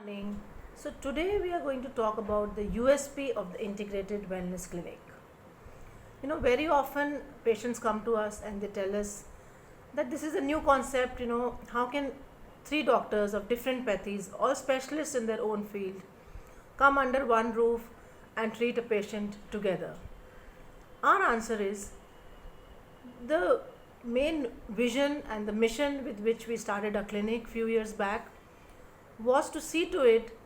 Morning. So today we are going to talk about the USP of the integrated wellness clinic. Very often patients come to us and they tell us that this is a new concept. How can three doctors of different pathies, all specialists in their own field, come under one roof and treat a patient together? Our answer is the main vision and the mission with which we started our clinic few years back was to see to it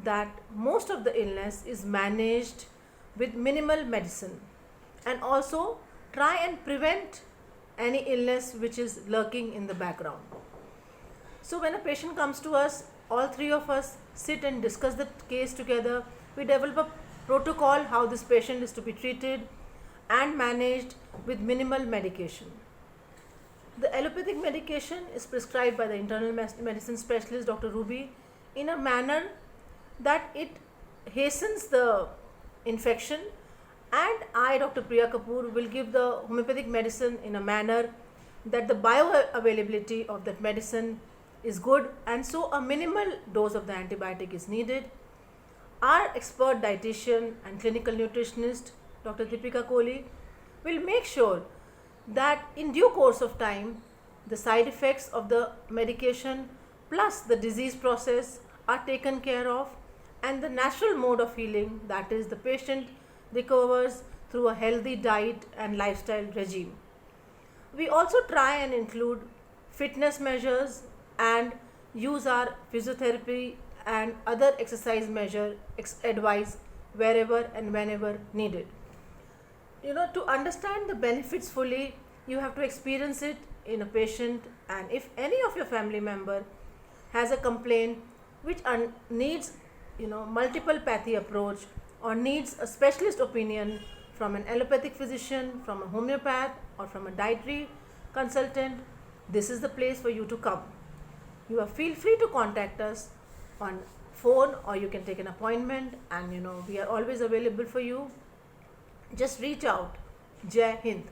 that most of the illness is managed with minimal medicine and also try and prevent any illness which is lurking in the background. So when a patient comes to us, all three of us sit and discuss the case together. We develop a protocol how this patient is to be treated and managed with minimal medication. The allopathic medication is prescribed by the internal medicine specialist Dr. Ruby in a manner that it hastens the infection, and I, Dr. Priya Kapoor, will give the homeopathic medicine in a manner that the bioavailability of that medicine is good, and so a minimal dose of the antibiotic is needed. Our expert dietitian and clinical nutritionist Dr. Deepika Kohli will make sure that in due course of time the side effects of the medication plus the disease process are taken care of, and the natural mode of healing, that is the patient recovers through a healthy diet and lifestyle regime. We also try and include fitness measures and use our physiotherapy and other exercise measure advice wherever and whenever needed. To understand the benefits fully, you have to experience it in a patient, and if any of your family member has a complaint which needs multiple pathy approach or needs a specialist opinion from an allopathic physician, from a homeopath, or from a dietary consultant, this is the place for you to come. Feel free to contact us on phone, or you can take an appointment, and we are always available for you. Just reach out. Jai Hind.